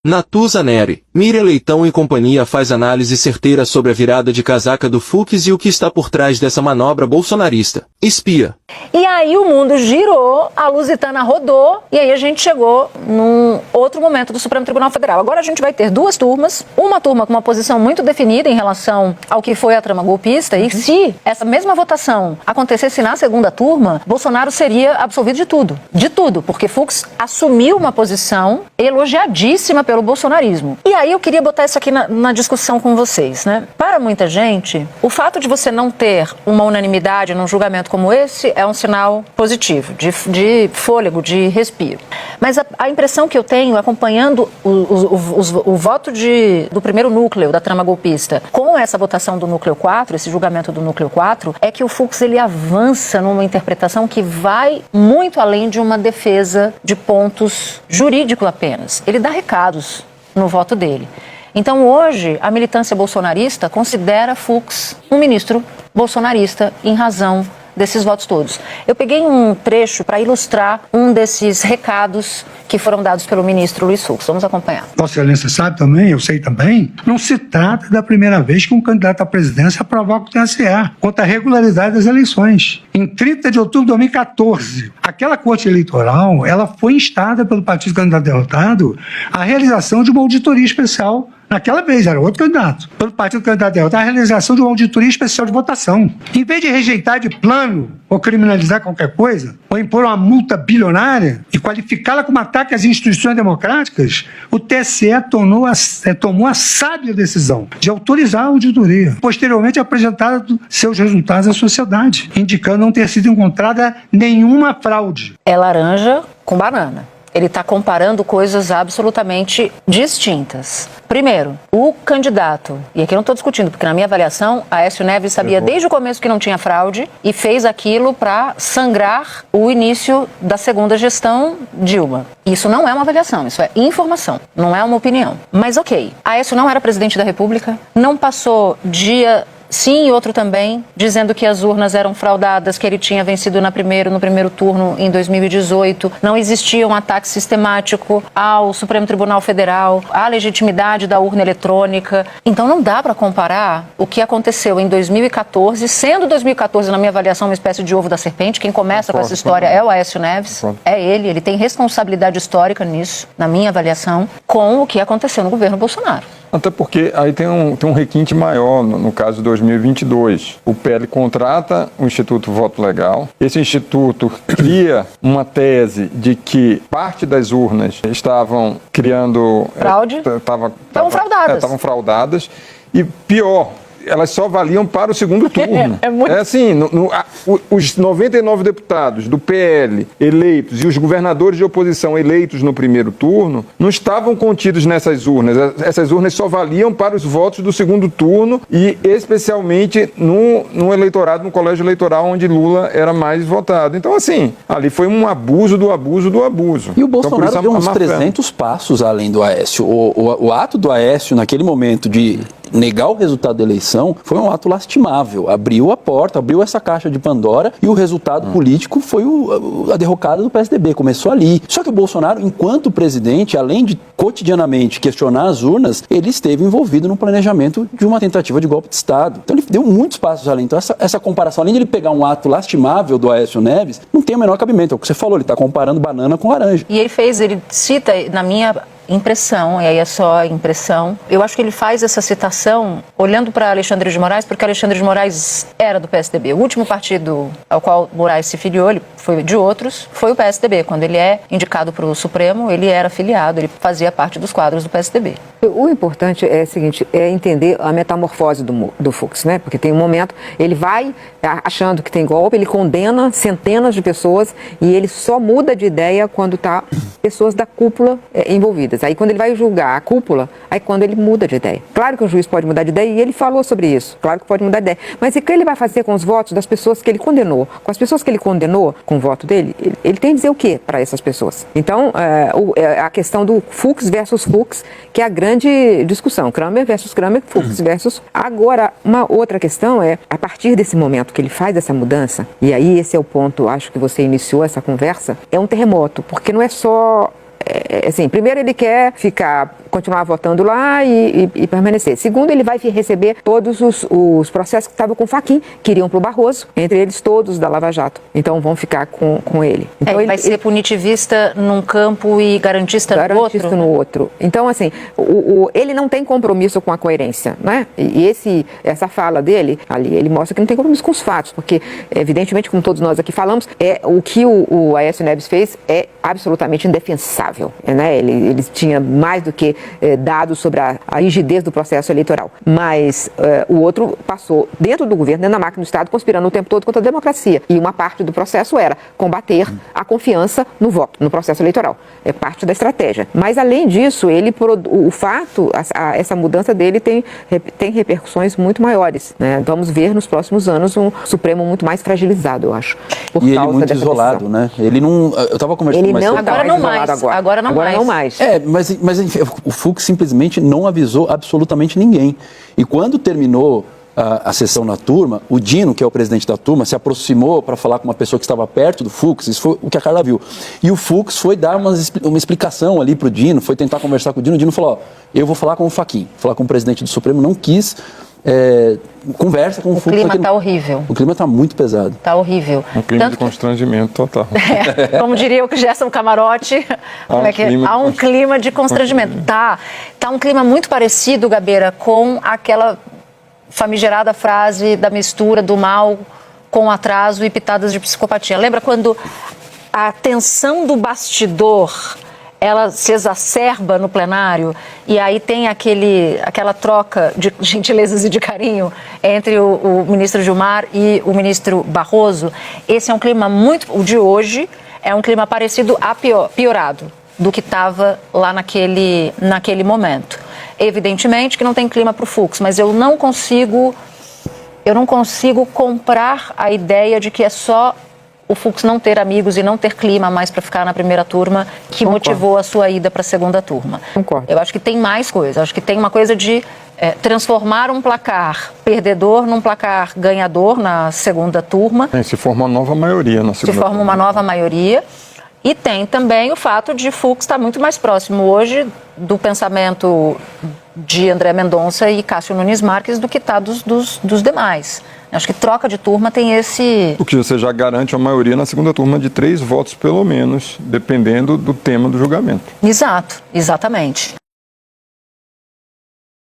Natuza Neri, Miriam Leitão e companhia faz análise certeira sobre a virada de casaca do Fux e o que está por trás dessa manobra bolsonarista. Espia. E aí o mundo girou, a Lusitana rodou, e aí a gente chegou num outro momento do Supremo Tribunal Federal. Agora a gente vai ter duas turmas, uma turma com uma posição muito definida em relação ao que foi a trama golpista, e se essa mesma votação acontecesse na segunda turma, Bolsonaro seria absolvido de tudo, porque Fux assumiu uma posição elogiadíssima pelo bolsonarismo. E aí eu queria botar isso aqui na discussão com vocês, né? Para muita gente, o fato de você não ter uma unanimidade num julgamento como esse é um sinal positivo, de fôlego, de respiro. Mas a impressão que eu tenho, acompanhando o voto do primeiro núcleo da trama golpista com essa votação do núcleo 4, esse julgamento do núcleo 4, é que o Fux ele avança numa interpretação que vai muito além de uma defesa de pontos jurídicos apenas. Ele dá recados no voto dele. Então, hoje, a militância bolsonarista considera Fux um ministro bolsonarista em razão desses votos todos. Eu peguei um trecho para ilustrar um desses recados que foram dados pelo ministro Luiz Fux. Vamos acompanhar. Vossa Excelência sabe também, eu sei também, não se trata da primeira vez que um candidato à presidência provoca o TSE quanto à regularidade das eleições. Em 30 de outubro de 2014, aquela corte eleitoral, ela foi instada pelo partido candidato derrotado à realização de uma auditoria especial. Naquela vez, era outro candidato. Pelo partido candidato derrotado, a realização de uma auditoria especial de votação. Em vez de rejeitar de plano ou criminalizar qualquer coisa, ou impor uma multa bilionária e qualificá-la como ataque às instituições democráticas, o TSE tomou a sábia decisão de autorizar a auditoria. Posteriormente, apresentado seus resultados à sociedade, indicando não ter sido encontrada nenhuma fraude. É laranja com banana. Ele está comparando coisas absolutamente distintas. Primeiro, o candidato, e aqui eu não estou discutindo, porque na minha avaliação, Aécio Neves sabia desde o começo que não tinha fraude e fez aquilo para sangrar o início da segunda gestão Dilma. Isso não é uma avaliação, isso é informação, não é uma opinião. Mas ok, Aécio não era presidente da República, não passou dia sim e outro também, dizendo que as urnas eram fraudadas, que ele tinha vencido no primeiro turno em 2018. Não existia um ataque sistemático ao Supremo Tribunal Federal, à legitimidade da urna eletrônica. Então não dá para comparar o que aconteceu em 2014, sendo 2014, na minha avaliação, uma espécie de ovo da serpente. Quem começa com essa história é o Aécio Neves, é ele tem responsabilidade histórica nisso, na minha avaliação, com o que aconteceu no governo Bolsonaro. Até porque aí tem um requinte maior no caso de 2022. O PL contrata o Instituto Voto Legal. Esse instituto cria uma tese de que parte das urnas estavam criando... Fraude? Estavam fraudadas. Estavam fraudadas. E pior, elas só valiam para o segundo turno. É assim, os 99 deputados do PL eleitos e os governadores de oposição eleitos no primeiro turno não estavam contidos nessas urnas. Essas urnas só valiam para os votos do segundo turno e especialmente no eleitorado, no colégio eleitoral onde Lula era mais votado. Então, assim, ali foi um abuso do abuso do abuso. E o Bolsonaro deu uns 300 passos além do Aécio. O ato do Aécio, naquele momento de negar o resultado da eleição, foi um ato lastimável. Abriu a porta, abriu essa caixa de Pandora e o resultado político foi a derrocada do PSDB. Começou ali. Só que o Bolsonaro, enquanto presidente, além de cotidianamente questionar as urnas, ele esteve envolvido no planejamento de uma tentativa de golpe de Estado. Então ele deu muitos passos além. Então essa comparação, além de ele pegar um ato lastimável do Aécio Neves, não tem o menor cabimento. É o que você falou, ele está comparando banana com laranja. E ele cita, na minha impressão, e aí é só impressão, eu acho que ele faz essa citação olhando para Alexandre de Moraes, porque Alexandre de Moraes era do PSDB. O último partido ao qual Moraes se filiou, ele foi de outros, foi o PSDB. Quando ele é indicado para o Supremo, ele era filiado, ele fazia parte dos quadros do PSDB. O importante é o seguinte, é entender a metamorfose do Fux, né? Porque tem um momento, ele vai achando que tem golpe, ele condena centenas de pessoas e ele só muda de ideia quando está pessoas da cúpula envolvidas. Aí quando ele vai julgar a cúpula, aí quando ele muda de ideia. Claro que o juiz pode mudar de ideia e ele falou sobre isso. Claro que pode mudar de ideia. Mas o que ele vai fazer com os votos das pessoas que ele condenou? Com as pessoas que ele condenou com o voto dele, ele tem que dizer o quê para essas pessoas? Então, a questão do Fux versus Fux, que é a grande discussão. Kramer versus Kramer, Fux versus... Agora, uma outra questão é, a partir desse momento que ele faz essa mudança, e aí esse é o ponto, acho que você iniciou essa conversa, é um terremoto, porque não é só... assim, primeiro ele quer ficar continuar votando lá e permanecer. Segundo, ele vai receber todos os processos que estavam com o Fachin, que iriam para o Barroso, entre eles todos da Lava Jato. Então vão ficar com ele. Então, ele vai ser punitivista num campo e garantista no outro. Então, assim, ele não tem compromisso com a coerência, né? E essa fala dele, ali, ele mostra que não tem compromisso com os fatos, porque, evidentemente, como todos nós aqui falamos, o que o Aécio Neves fez é absolutamente indefensável, né? Ele tinha mais do que dados sobre a rigidez do processo eleitoral. Mas o outro passou dentro do governo, dentro da máquina do Estado, conspirando o tempo todo contra a democracia. E uma parte do processo era combater a confiança no voto, no processo eleitoral. É parte da estratégia. Mas, além disso, essa mudança dele tem repercussões muito maiores, né? Vamos ver nos próximos anos um Supremo muito mais fragilizado, eu acho. E ele muito isolado, né? Ele não... Eu estava conversando mais cedo. Agora não mais. Mas enfim, o Fux simplesmente não avisou absolutamente ninguém. E quando terminou a sessão na turma, o Dino, que é o presidente da turma, se aproximou para falar com uma pessoa que estava perto do Fux, isso foi o que a Carla viu. E o Fux foi dar uma explicação ali para o Dino, foi tentar conversar com o Dino falou, eu vou falar com o Fachin, falar com o presidente do Supremo, não quis... conversa com o Fux. O clima está horrível. O clima está muito pesado. Está horrível. Um clima de constrangimento total. Como diria o Gerson Camarote, há um clima de constrangimento. Tá um clima muito parecido, Gabeira, com aquela famigerada frase da mistura do mal com atraso e pitadas de psicopatia. Lembra quando a tensão do bastidor ela se exacerba no plenário e aí tem aquela troca de gentilezas e de carinho entre o ministro Gilmar e o ministro Barroso? Esse é um clima o de hoje é um clima parecido a piorado do que estava lá naquele momento. Evidentemente que não tem clima para o Fux, mas eu não consigo comprar a ideia de que é só o Fux não ter amigos e não ter clima mais para ficar na primeira turma que motivou a sua ida para a segunda turma. Concordo. Eu acho que tem mais coisa. Acho que tem uma coisa de transformar um placar perdedor num placar ganhador na segunda turma. Se forma uma nova maioria na segunda turma. Se forma uma nova maioria. E tem também o fato de Fux estar muito mais próximo hoje do pensamento de André Mendonça e Cássio Nunes Marques do que está dos demais. Acho que troca de turma tem esse... O que você já garante uma maioria na segunda turma de 3 votos, pelo menos, dependendo do tema do julgamento. Exatamente.